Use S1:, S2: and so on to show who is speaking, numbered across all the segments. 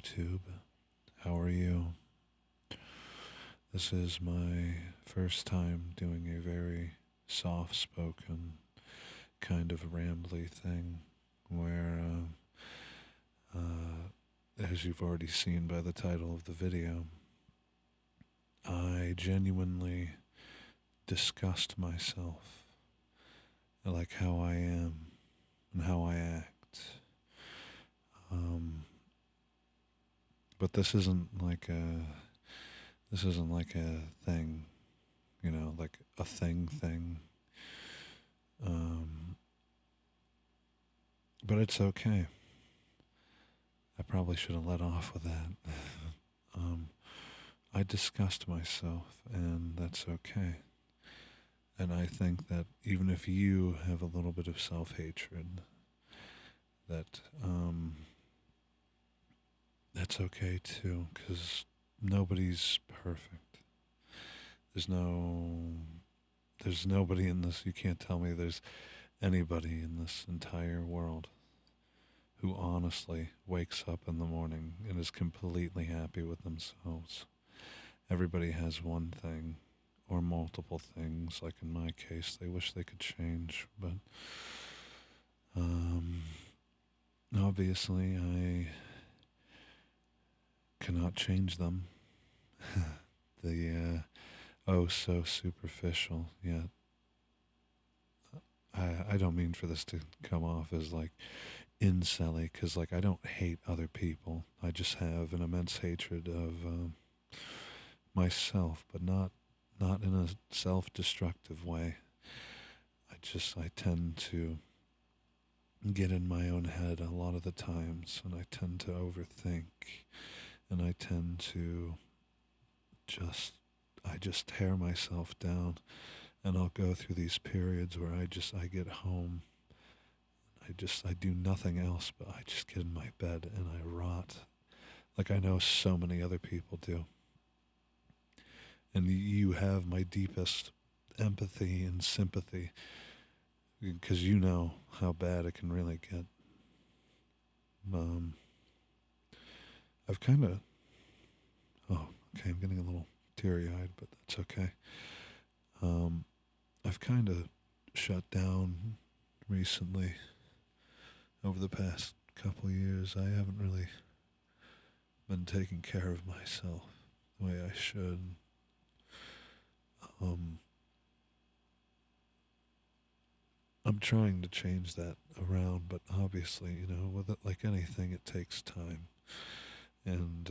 S1: YouTube. How are you? This is my first time doing a very soft spoken, kind of rambly thing where, as you've already seen by the title of the video, I genuinely disgust myself, like how I am and how I act. Um, but this isn't like a thing, like a thing. Um, but it's okay. I probably should have let off with that. um, I disgust myself, and that's okay. And I think that even if you have a little bit of self-hatred, that that's okay too, because nobody's perfect. There's no, there's nobody in this. You can't tell me there's anybody in this entire world who honestly wakes up in the morning and is completely happy with themselves. Everybody has one thing or multiple things. Like in my case, they wish they could change, but um, obviously I cannot change them. The oh so superficial, yet I don't mean for this to come off as like incelly, because like I don't hate other people. I just have an immense hatred of myself, but not in a self-destructive way. I tend to get in my own head a lot of the times, and I tend to overthink, and I tend to just tear myself down, and I'll go through these periods where I get home, I do nothing else, but I just get in my bed and I rot, like I know so many other people do. And you have my deepest empathy and sympathy, because you know how bad it can really get. Um, I've kind of, oh, okay, I'm getting a little teary eyed, but that's okay. Um, I've kind of shut down recently over the past couple years. I haven't really been taking care of myself the way I should. Um, I'm trying to change that around, but obviously, with it, like anything, it takes time. And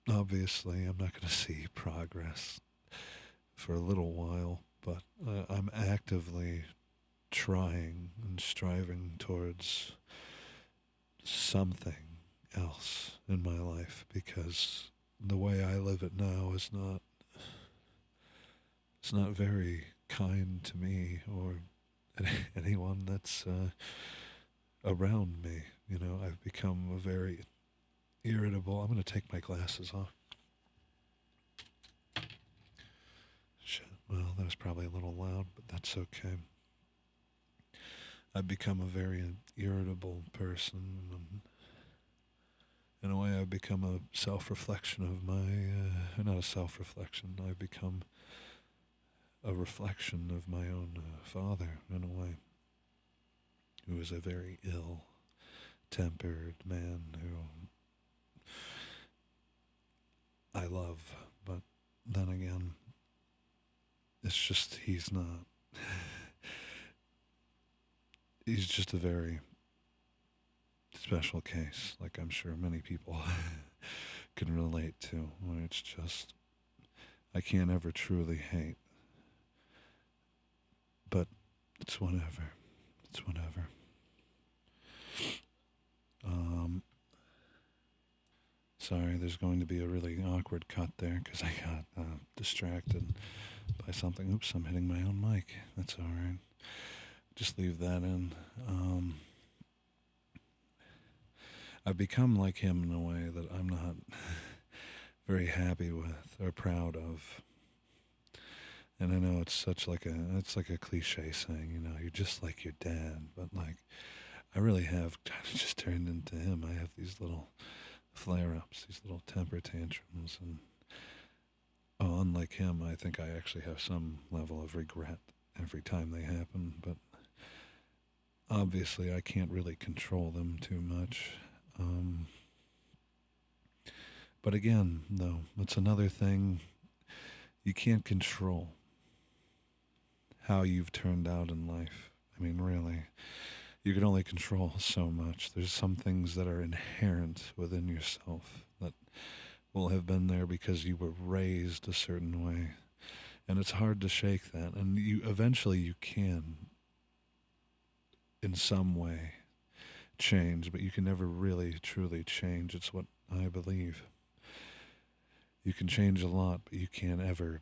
S1: obviously, I'm not going to see progress for a little while, but I'm actively trying and striving towards something else in my life, because the way I live it now is not, it's not very kind to me or anyone that's around me. I've become a very irritable. I'm going to take my glasses off. Shit. Well, that was probably a little loud, but that's okay. I've become a very irritable person, and in a way, I've become a self-reflection of my, not a self-reflection, I've become a reflection of my own father, in a way, who was a very ill-tempered man who I love, but then again, it's just, he's not. He's just a very special case, like I'm sure many people can relate to, where it's just, I can't ever truly hate, but it's whatever. It's whatever. Sorry, there's going to be a really awkward cut there because I got distracted by something. Oops, I'm hitting my own mic. That's all right. Just leave that in. I've become like him in a way that I'm not very happy with or proud of. And I know it's like a cliche saying, you're just like your dad, but like I really have kind of just turned into him. I have these little flare-ups, these little temper tantrums, and unlike him, I think I actually have some level of regret every time they happen, but obviously I can't really control them too much. But again, though, it's another thing you can't control how you've turned out in life. I mean, really, you can only control so much. There's some things that are inherent within yourself that will have been there because you were raised a certain way. And it's hard to shake that. And you eventually you can in some way change, but you can never really truly change. It's what I believe. You can change a lot, but you can't ever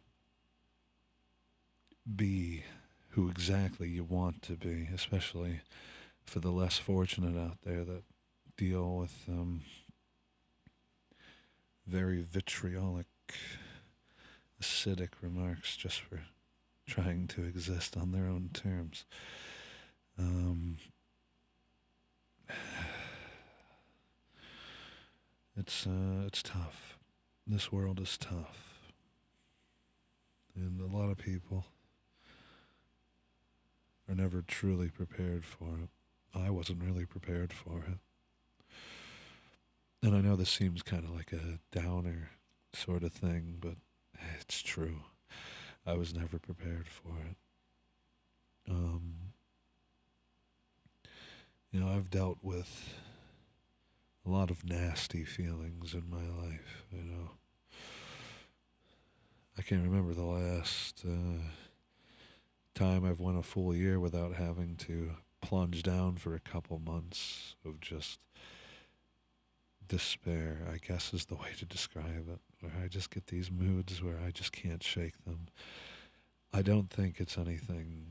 S1: be who exactly you want to be, especially for the less fortunate out there that deal with very vitriolic, acidic remarks just for trying to exist on their own terms. It's tough. This world is tough, and a lot of people are never truly prepared for it. I wasn't really prepared for it. And I know this seems kind of like a downer sort of thing, but it's true. I was never prepared for it. I've dealt with a lot of nasty feelings in my life, I can't remember the last time I've went a full year without having to plunge down for a couple months of just despair, I guess is the way to describe it, where I just get these moods where I just can't shake them. I don't think it's anything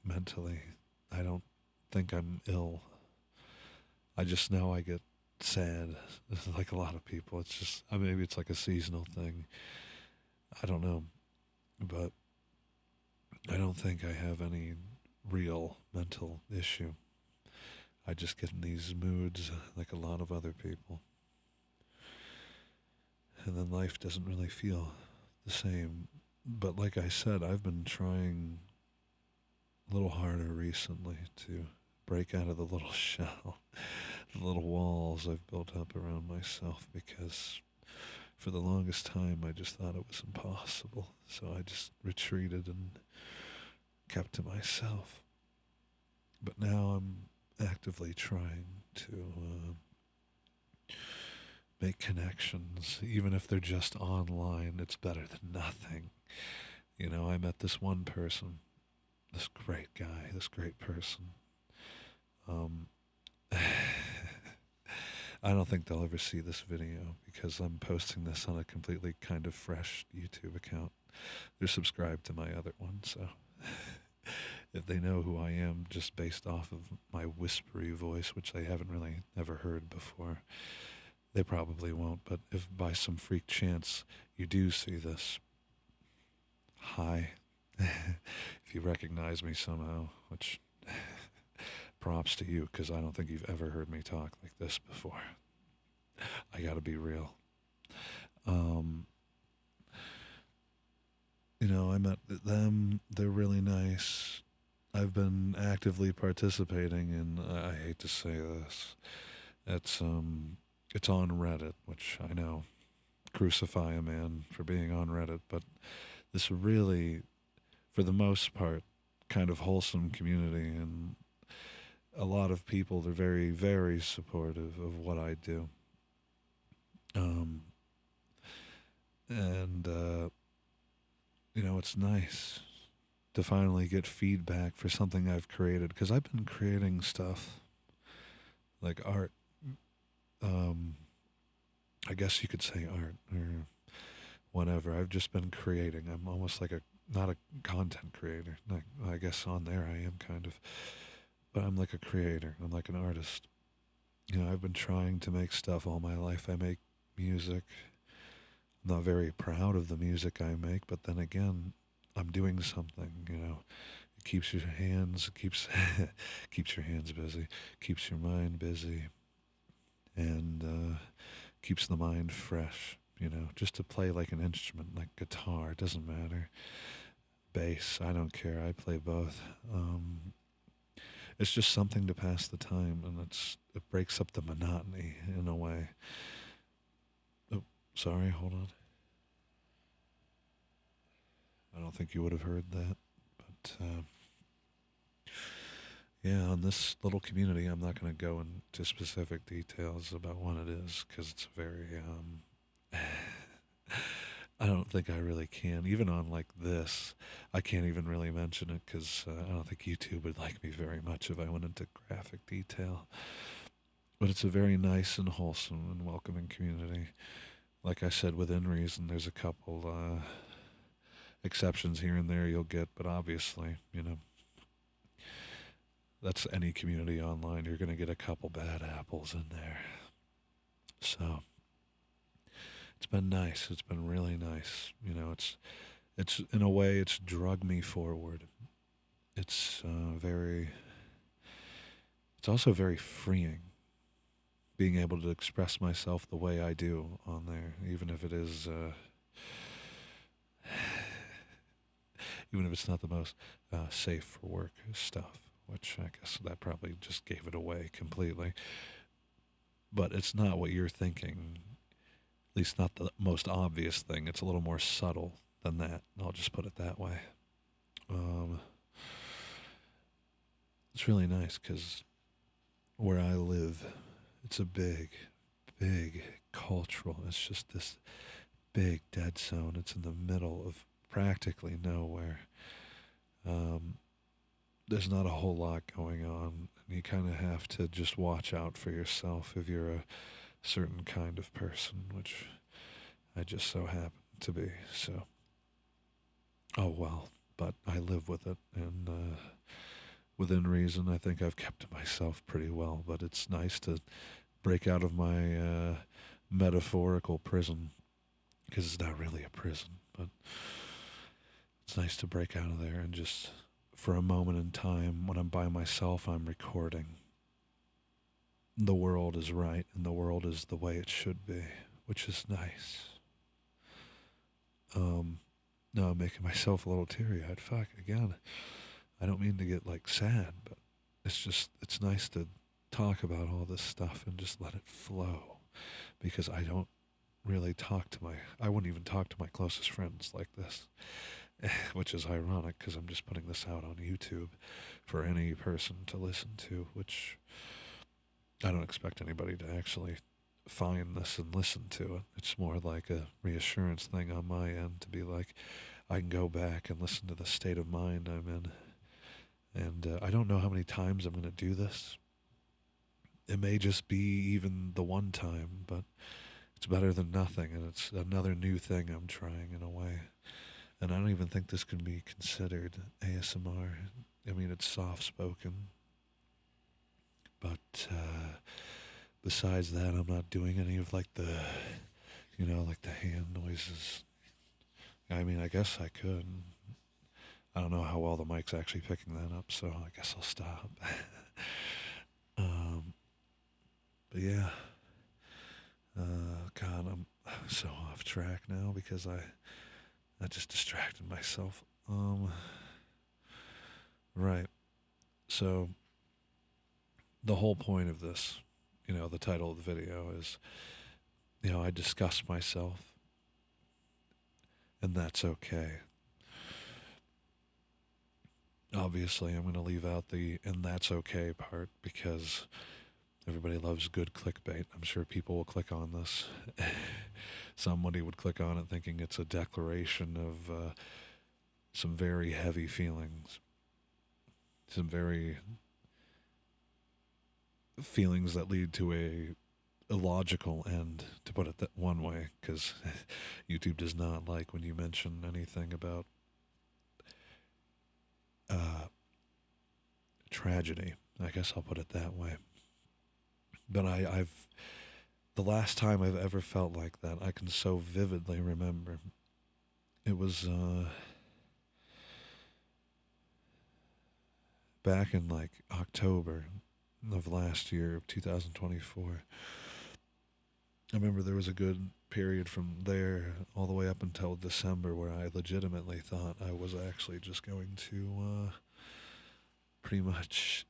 S1: mentally. I don't think I'm ill. I just know I get sad, like a lot of people. It's just, maybe it's like a seasonal thing. I don't know. But I don't think I have any real mental issue. I just get in these moods like a lot of other people. And then life doesn't really feel the same. But like I said, I've been trying a little harder recently to break out of the little shell, the little walls I've built up around myself, because for the longest time I just thought it was impossible. So I just retreated and kept to myself. But now I'm actively trying to make connections, even if they're just online. It's better than nothing. I met this one person, this great guy, this great person. I don't think they'll ever see this video because I'm posting this on a completely kind of fresh YouTube account. They're subscribed to my other one, so if they know who I am just based off of my whispery voice, which they haven't really ever heard before, they probably won't. But if by some freak chance you do see this, hi. If you recognize me somehow, which props to you, because I don't think you've ever heard me talk like this before. I gotta be real. I met them. They're really nice. I've been actively participating in, I hate to say this, it's on Reddit, which I know, crucify a man for being on Reddit, but this really, for the most part, kind of wholesome community, and a lot of people, they're very, very supportive of what I do. It's nice to finally get feedback for something I've created, because I've been creating stuff like art. I guess you could say art or whatever. I've just been creating. I'm almost like not a content creator. I guess on there I am kind of, but I'm like a creator. I'm like an artist. I've been trying to make stuff all my life. I make music. I'm not very proud of the music I make, but then again, I'm doing something, You keeps your hands keeps keeps your hands busy, keeps your mind busy, and keeps the mind fresh. You know, just to play like an instrument, like guitar, it doesn't matter. Bass, I don't care. I play both. It's just something to pass the time, and it breaks up the monotony in a way. Oh, sorry, hold on. I don't think you would have heard that, but yeah, on this little community, I'm not going to go into specific details about what it is because it's very. I don't think I really can. Even on like this, I can't even really mention it because I don't think YouTube would like me very much if I went into graphic detail. But it's a very nice and wholesome and welcoming community. Like I said, within reason, there's a couple exceptions here and there you'll get, but obviously, you know, that's any community online. You're going to get a couple bad apples in there. So it's been nice. It's been really nice. You know, it's in a way it's drug me forward. It's very. It's also very freeing. Being able to express myself the way I do on there, even if it is, even if it's not the most safe for work stuff, which I guess that probably just gave it away completely. But it's not what you're thinking, at least not the most obvious thing. It's a little more subtle than that. I'll just put it that way. It's really nice because where I live, it's a big cultural. It's just this big dead zone. It's in the middle of practically nowhere. There's not a whole lot going on, and you kind of have to just watch out for yourself if you're a certain kind of person, which I just so happen to be. So, oh well, but I live with it, and within reason, I think I've kept to myself pretty well. But it's nice to break out of my metaphorical prison, because it's not really a prison, but it's nice to break out of there and just, for a moment in time, when I'm by myself, I'm recording. The world is right, and the world is the way it should be, which is nice. No, I'm making myself a little teary-eyed. Fuck, again. I don't mean to get, like, sad, but it's nice to talk about all this stuff and just let it flow. Because I don't really I wouldn't even talk to my closest friends like this. Which is ironic because I'm just putting this out on YouTube for any person to listen to, which I don't expect anybody to actually find this and listen to it. It's more like a reassurance thing on my end to be like, I can go back and listen to the state of mind I'm in. And I don't know how many times I'm going to do this. It may just be even the one time, but it's better than nothing, and it's another new thing I'm trying in a way. And I don't even think this can be considered ASMR. I mean, it's soft-spoken. But besides that, I'm not doing any of like the, you know, like the hand noises. I mean, I guess I could. I don't know how well the mic's actually picking that up, so I guess I'll stop. But yeah. God, I'm so off track now because I just distracted myself. Right. So the whole point of this, you know, the title of the video is, you know, I discuss myself, and that's okay. Obviously, I'm going to leave out the "and that's okay" part because everybody loves good clickbait. I'm sure people will click on this. Somebody would click on it thinking it's a declaration of some very heavy feelings. Some very feelings that lead to a illogical end, to put it that one way, because YouTube does not like when you mention anything about tragedy. I guess I'll put it that way. But I've the last time I've ever felt like that, I can so vividly remember. It was back in like October of last year, of 2024, I remember there was a good period from there all the way up until December where I legitimately thought I was actually just going to pretty much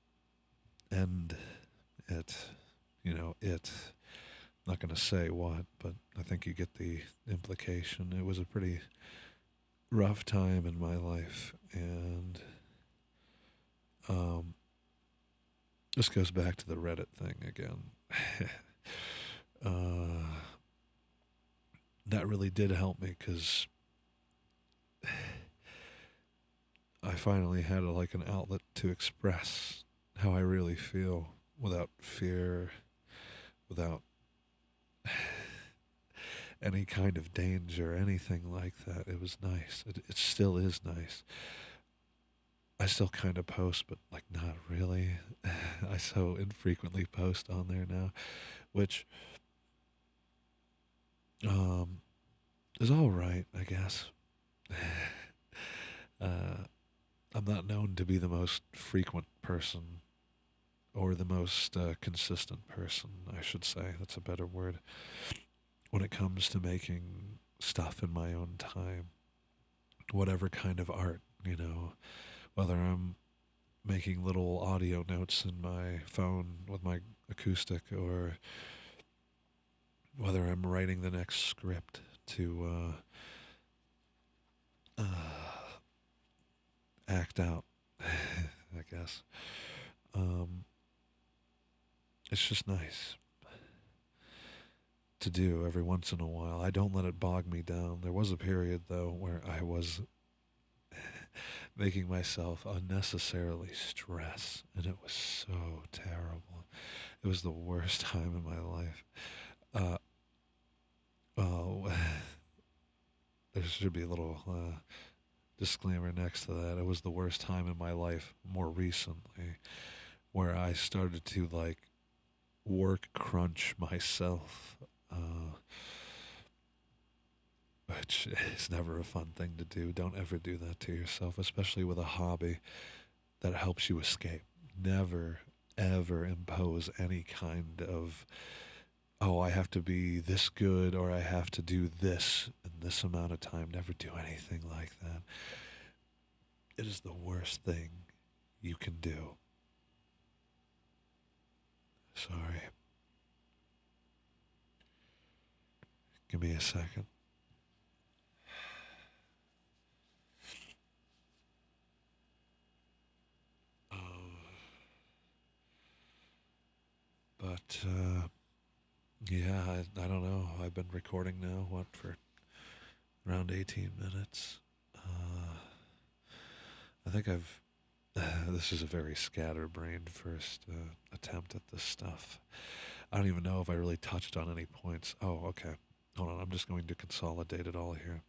S1: end it. You know, it. Not going to say what, but I think you get the implication. It was a pretty rough time in my life, and um, this goes back to the Reddit thing again. uh, that really did help me because I finally had like an outlet to express how I really feel without fear, without any kind of danger, anything like that. It was nice. It still is nice. I still kind of post, but like not really. I so infrequently post on there now, which um, is all right, I guess. uh, I'm not known to be the most frequent person or the most consistent person, I should say. That's a better word. When it comes to making stuff in my own time, whatever kind of art, whether I'm making little audio notes in my phone with my acoustic or whether I'm writing the next script to act out, I guess. Um, it's just nice to do every once in a while. I don't let it bog me down. There was a period, though, where I was making myself unnecessarily stress, and it was so terrible. It was the worst time in my life. Uh, oh, there should be a little disclaimer next to that. It was the worst time in my life more recently where I started to like work crunch myself, which is never a fun thing to do. Don't ever do that to yourself, especially with a hobby that helps you escape. Never, ever impose any kind of, oh, I have to be this good or I have to do this in this amount of time. Never do anything like that. It is the worst thing you can do. Sorry. Give me a second. But, yeah, I don't know. I've been recording now, what, for around 18 minutes. I think this is a very scatterbrained first attempt at this stuff. I don't even know if I really touched on any points. Oh, okay. Hold on, I'm just going to consolidate it all here.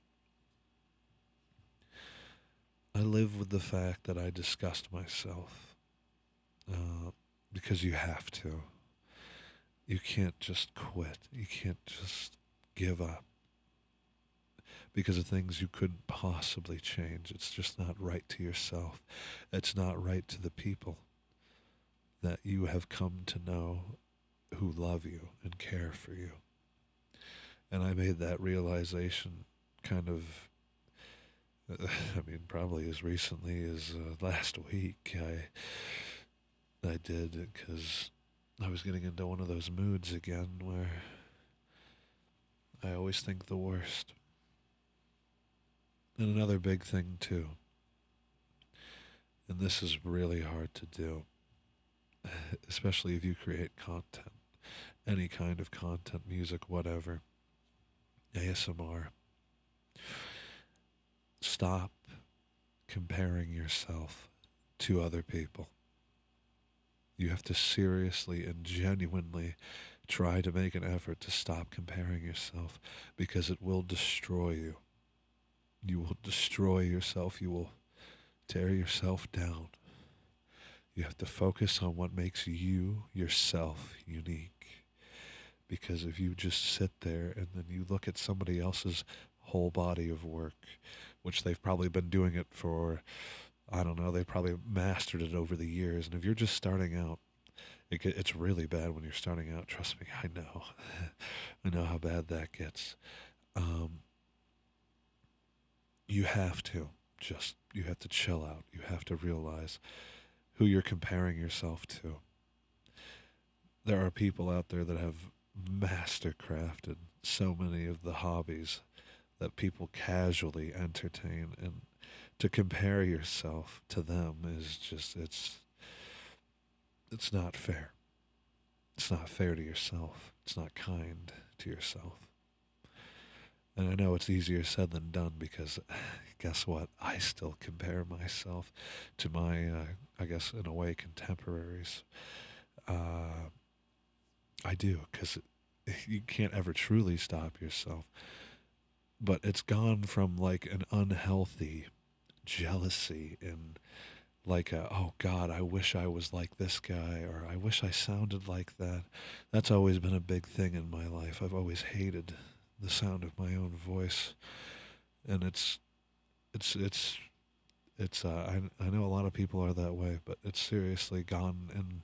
S1: I live with the fact that I disgust myself because you have to. You can't just quit. You can't just give up because of things you couldn't possibly change. It's just not right to yourself. It's not right to the people that you have come to know who love you and care for you. And I made that realization kind of, I mean, probably as recently as last week. I did because I was getting into one of those moods again where I always think the worst. And another big thing, too, and this is really hard to do, especially if you create content, any kind of content, music, whatever, ASMR. Stop comparing yourself to other people. You have to seriously and genuinely try to make an effort to stop comparing yourself because it will destroy you. You will destroy yourself. You will tear yourself down. You have to focus on what makes you, yourself, unique. Because if you just sit there and then you look at somebody else's whole body of work, which they've probably been doing it for I don't know, they probably mastered it over the years. And if you're just starting out, it's really bad when you're starting out. Trust me, I know. I know how bad that gets. Um, you have to you have to chill out. You have to realize who you're comparing yourself to. There are people out there that have mastercrafted so many of the hobbies that people casually entertain, and to compare yourself to them is just it's not fair. It's not fair to yourself. It's not kind to yourself. And I know it's easier said than done because guess what? I still compare myself to my, I guess, in a way, contemporaries. Uh, I do because you can't ever truly stop yourself. But it's gone from like an unhealthy jealousy and like oh God, I wish I was like this guy, or I wish I sounded like that. That's always been a big thing in my life. I've always hated the sound of my own voice, and it's it's I know a lot of people are that way, but it's seriously gone in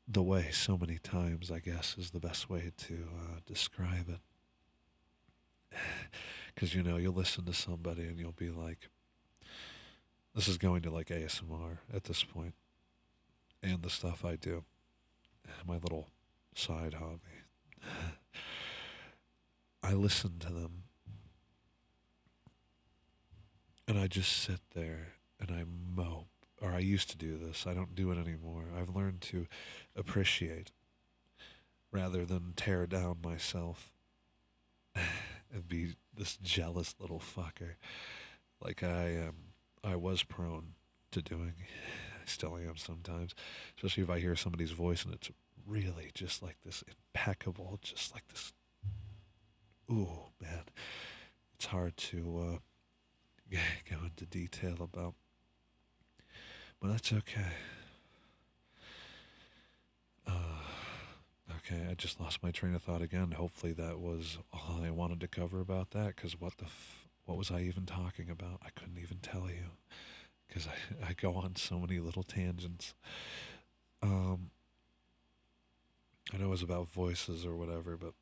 S1: the way so many times, I guess, is the best way to describe it. Because, you'll listen to somebody and you'll be like, this is going to like ASMR at this point, and the stuff I do, my little side hobby. I listen to them and I just sit there and I mope. Or I used to do this. I don't do it anymore. I've learned to appreciate rather than tear down myself and be this jealous little fucker like I was prone to doing. I still am sometimes, especially if I hear somebody's voice and it's really just like this impeccable, just like this. Ooh, man, it's hard to go into detail about, but that's okay. Okay, I just lost my train of thought again. Hopefully that was all I wanted to cover about that, because what was I even talking about? I couldn't even tell you, because I go on so many little tangents. Um, I know it was about voices or whatever, but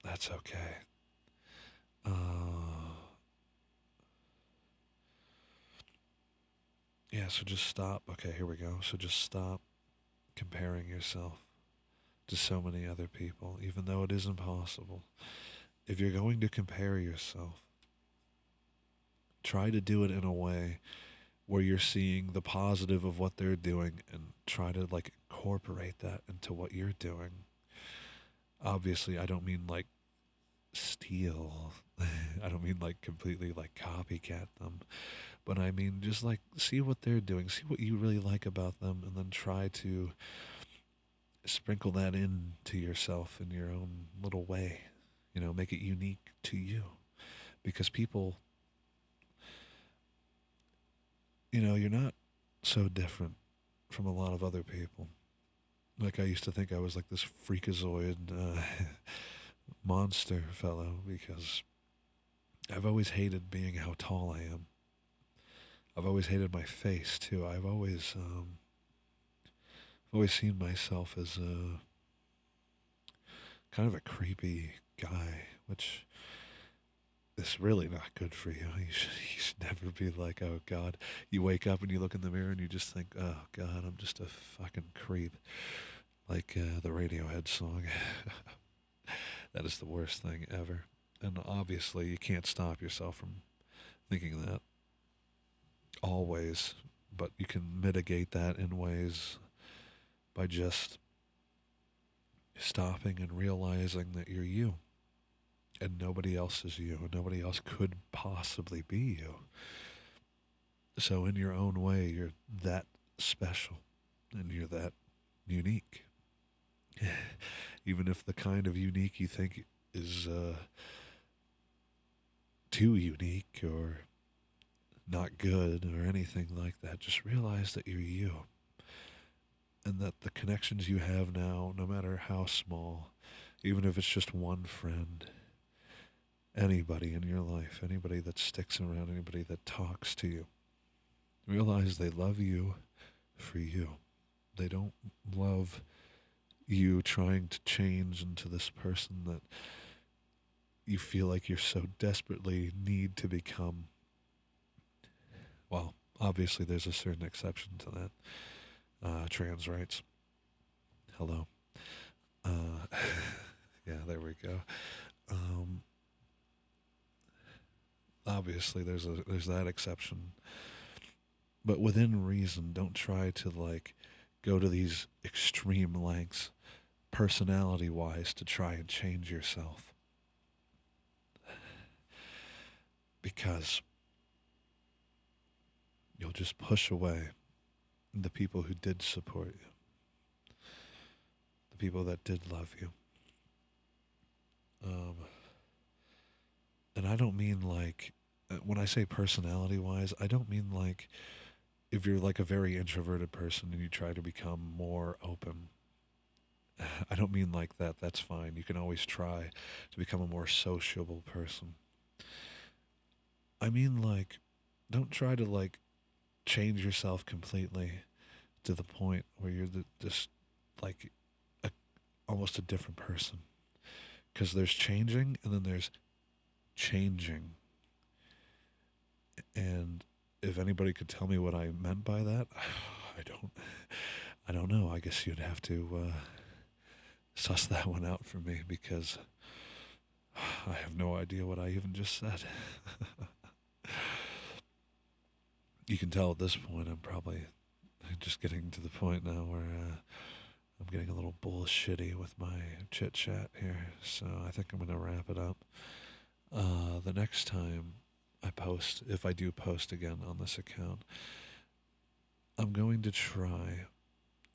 S1: that's okay. Uh, yeah, so just stop. Okay, here we go. So just stop comparing yourself to so many other people, even though it is impossible. If you're going to compare yourself, try to do it in a way where you're seeing the positive of what they're doing and try to like incorporate that into what you're doing. Obviously, I don't mean like steal. I don't mean like completely like copycat them, but I mean just like see what they're doing, see what you really like about them, and then try to sprinkle that into yourself in your own little way. Make it unique to you, because people, you're not so different from a lot of other people. Like I used to think I was like this freakazoid monster fellow because I've always hated being how tall I am. I've always hated my face too. I've always seen myself as a kind of a creepy guy, which is really not good for you. You should never be like, oh God. You wake up and you look in the mirror and you just think, oh God, I'm just a fucking creep. Like the Radiohead song. That is the worst thing ever. And obviously, you can't stop yourself from thinking that always, but you can mitigate that in ways by just stopping and realizing that you're you and nobody else is you. Nobody else could possibly be you. So, in your own way, you're that special and you're that unique. Even if the kind of unique you think is too unique or not good or anything like that, just realize that you're you. And that the connections you have now, no matter how small, even if it's just one friend, anybody in your life, anybody that sticks around, anybody that talks to you, Realize they love you for you. They don't love you trying to change into this person that you feel like you're so desperately need to become. Well, obviously there's a certain exception to that. Trans rights. Hello. Uh, yeah, there we go. Um, obviously there's that exception, but within reason, don't try to like go to these extreme lengths personality wise to try and change yourself, because you'll just push away the people who did support you, the people that did love you. Um, and I don't mean like, when I say personality wise, I don't mean like if you're like a very introverted person and you try to become more open. I don't mean like that. That's fine. You can always try to become a more sociable person. I mean like, don't try to like change yourself completely to the point where you're just like a, almost a different person. Because there's changing and then there's changing. And if anybody could tell me what I meant by that, I don't. I don't know. I guess you'd have to suss that one out for me, because I have no idea what I even just said. You can tell at this point I'm probably just getting to the point now where I'm getting a little bullshitty with my chit chat here. So I think I'm going to wrap it up. The next time I post, if I do post again on this account, I'm going to try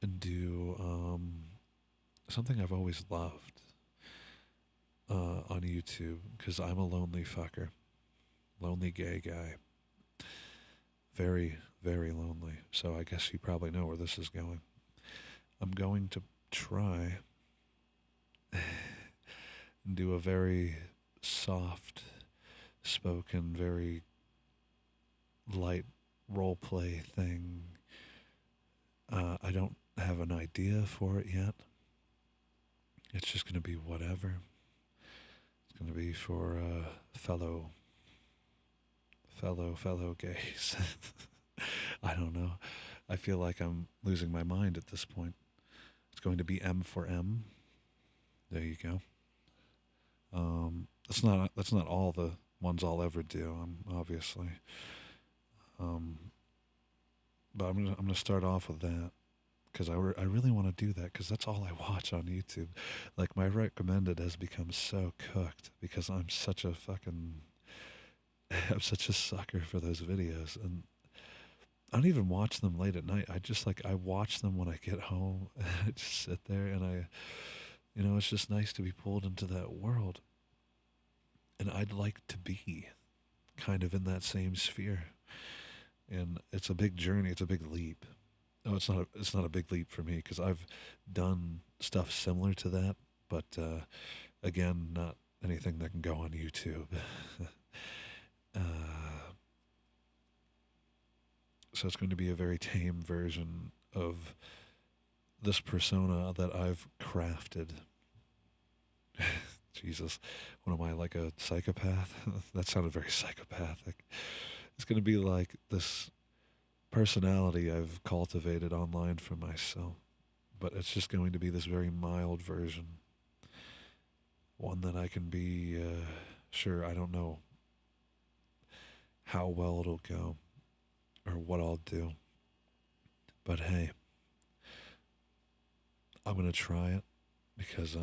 S1: and do something I've always loved on YouTube, because I'm a lonely fucker, lonely gay guy, very, very lonely. So I guess you probably know where this is going. I'm going to try and do a very soft spoken, very light role play thing. I don't have an idea for it yet. It's just going to be whatever. It's going to be for fellow gays. I don't know. I feel like I'm losing my mind at this point. It's going to be M4M. There you go. That's not all the ones I'll ever do. Obviously, but I'm gonna start off with that, because I really want to do that, because that's all I watch on YouTube. Like, my recommended has become so cooked because I'm such a fucking I'm such a sucker for those videos, and I don't even watch them late at night. I watch them when I get home. I just sit there and it's just nice to be pulled into that world. And I'd like to be kind of in that same sphere. And it's a big journey. It's a big leap. No, it's not a big leap for me, because I've done stuff similar to that, but again, not anything that can go on YouTube. So it's going to be a very tame version of this persona that I've crafted. Jesus, what am I, like a psychopath? That sounded very psychopathic. It's going to be like this personality I've cultivated online for myself, but it's just going to be this very mild version. One that I can be, sure, I don't know how well it'll go or what I'll do, but hey, I'm going to try it, because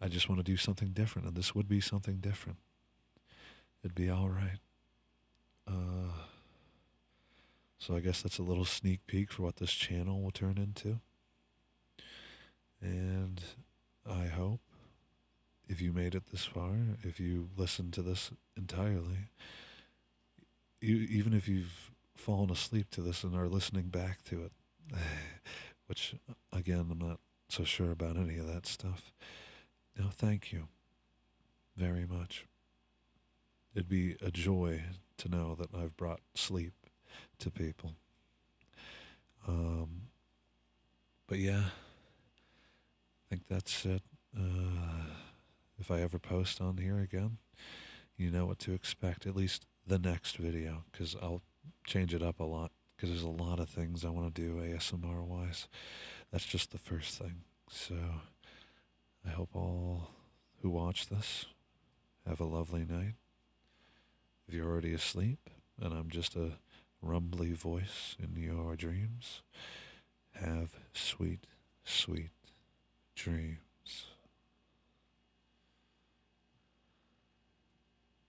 S1: I just want to do something different, and this would be something different. It'd be all right. So I guess that's a little sneak peek for what this channel will turn into. And I hope, if you made it this far, if you listened to this entirely, even if you've fallen asleep to this and are listening back to it, which, again, I'm not so sure about any of that stuff. No, thank you very much. It'd be a joy to know that I've brought sleep to people. Um, but yeah, I think that's it. If I ever post on here again, you know what to expect, at least the next video, because I'll change it up a lot, because there's a lot of things I want to do ASMR wise. That's just the first thing. So I hope all who watch this have a lovely night. If you're already asleep and I'm just a rumbly voice in your dreams, have sweet, sweet dreams.